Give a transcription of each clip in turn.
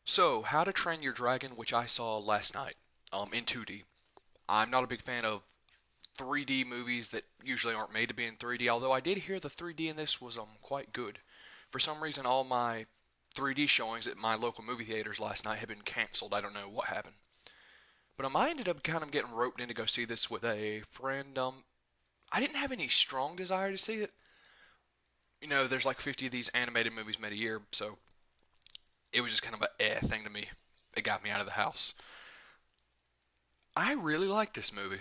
So, How to Train Your Dragon, which I saw last night, in 2D. I'm not a big fan of 3D movies that usually aren't made to be in 3D, although I did hear the 3D in this was quite good. For some reason, all my 3D showings at my local movie theaters last night had been canceled. I don't know what happened. But I ended up kind of getting roped in to go see this with a friend. I didn't have any strong desire to see it. There's like 50 of these animated movies made a year, so it was just kind of a thing to me. It got me out of the house. I really like this movie.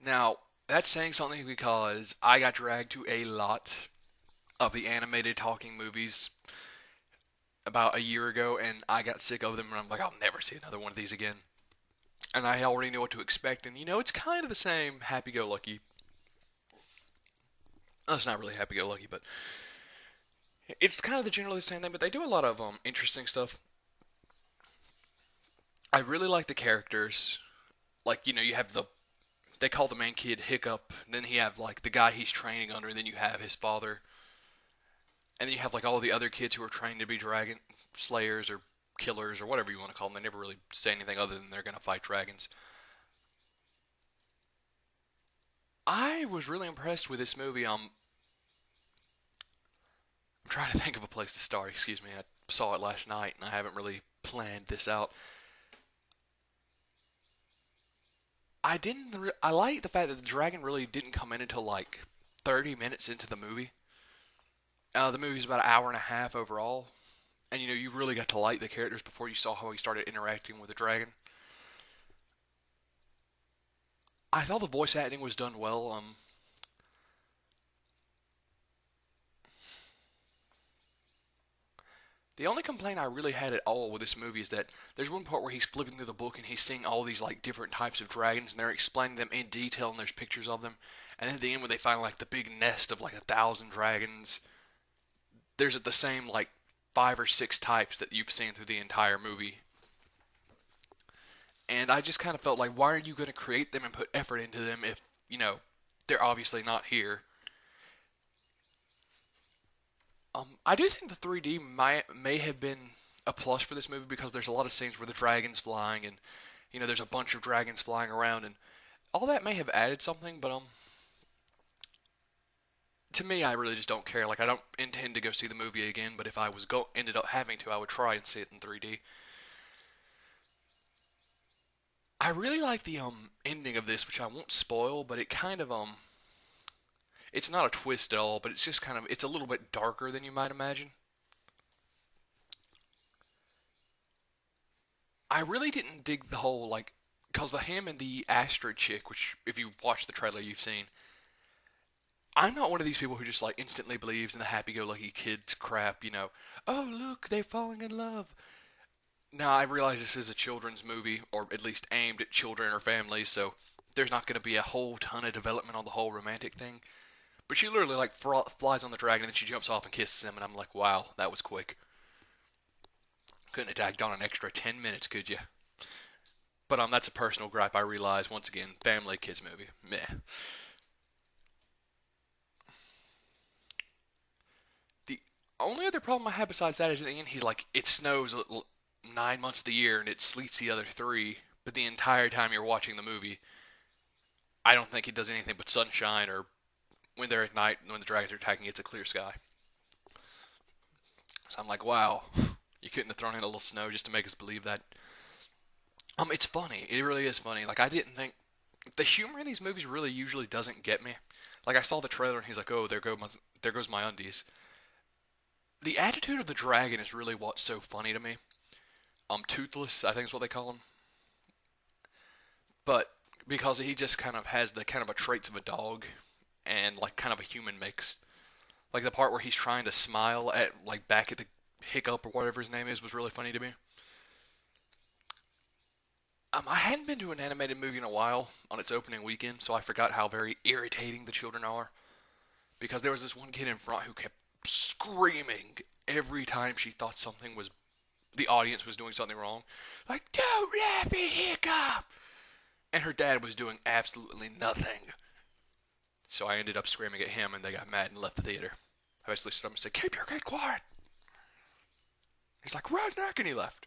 Now, that's saying something because I got dragged to a lot of the animated talking movies about a year ago, and I got sick of them, and I'm like, I'll never see another one of these again. And I already knew what to expect, and it's kind of the same happy-go-lucky. Oh, it's not really happy-go-lucky, but it's kind of the generally the same thing. But they do a lot of interesting stuff. I really like the characters. Like you have they call the main kid Hiccup. Then you have like the guy he's training under, and then you have his father, and then you have like all the other kids who are trained to be dragon slayers or killers or whatever you want to call them. They never really say anything other than they're gonna fight dragons. I was really impressed with this movie. I'm trying to think of a place to start. Excuse me. I saw it last night, and I haven't really planned this out. I didn't. I like the fact that the dragon really didn't come in until like 30 minutes into the movie. The movie's about an hour and a half overall, and you really got to like the characters before you saw how he started interacting with the dragon. I thought the voice acting was done well. The only complaint I really had at all with this movie is that there's one part where he's flipping through the book and he's seeing all these like different types of dragons and they're explaining them in detail and there's pictures of them. And then at the end when they find like the big nest of like 1,000 dragons, there's the same like 5 or 6 types that you've seen through the entire movie. And I just kind of felt like, why are you going to create them and put effort into them if they're obviously not here? I do think the 3D may have been a plus for this movie because there's a lot of scenes where the dragon's flying and there's a bunch of dragons flying around and all that may have added something, but to me I really just don't care. Like I don't intend to go see the movie again, but if I was ended up having to, I would try and see it in 3D. I really like the ending of this, which I won't spoil, but it kind of it's not a twist at all, but it's just kind of it's a little bit darker than you might imagine. I really didn't dig the whole like because the him and the Astrid chick, which if you watch the trailer you've seen, I'm not one of these people who just like instantly believes in the happy-go-lucky kids crap. Oh look, they're falling in love. Now I realize this is a children's movie, or at least aimed at children or families, so there's not going to be a whole ton of development on the whole romantic thing. But she literally like flies on the dragon and then she jumps off and kisses him, and I'm like, wow, that was quick. Couldn't have tagged on an extra 10 minutes, could you? But that's a personal gripe. I realize once again, family kids movie, meh. The only other problem I have besides that is at the end he's like, it snows 9 months of the year and it sleets the other three, but the entire time you're watching the movie, I don't think it does anything but sunshine or when they're at night when the dragons are attacking, it's a clear sky. So I'm like, wow, you couldn't have thrown in a little snow just to make us believe that. It's funny. It really is funny. Like I didn't think the humor in these movies really usually doesn't get me. Like I saw the trailer and he's like, "Oh, there goes my undies." The attitude of the dragon is really what's so funny to me. Toothless, I think is what they call him. But because he just kind of has the kind of a traits of a dog and like kind of a human mix. Like the part where he's trying to smile at like back at the hiccup or whatever his name is was really funny to me. I hadn't been to an animated movie in a while on its opening weekend, so I forgot how very irritating the children are. Because there was this one kid in front who kept screaming every time she thought something was the audience was doing something wrong. Like, don't laugh at Hiccup! And her dad was doing absolutely nothing. So I ended up screaming at him and they got mad and left the theater. I basically stood up and said, keep your kid quiet! He's like, redneck, and he left.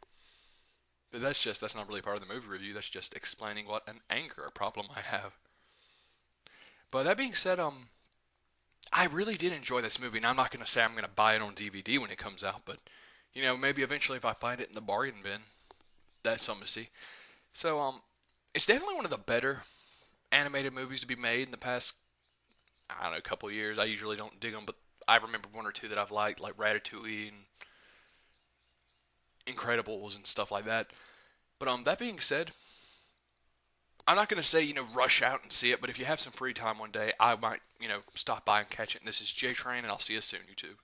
But that's not really part of the movie review. That's just explaining what an anger problem I have. But that being said, I really did enjoy this movie, and I'm not gonna say I'm gonna buy it on DVD when it comes out, but maybe eventually if I find it in the bargain bin, that's something to see. So, it's definitely one of the better animated movies to be made in the past, I don't know, couple of years. I usually don't dig them, but I remember one or two that I've liked, like Ratatouille and Incredibles and stuff like that. But that being said, I'm not going to say, rush out and see it, but if you have some free time one day, I might, stop by and catch it. And this is J Train, and I'll see you soon, YouTube.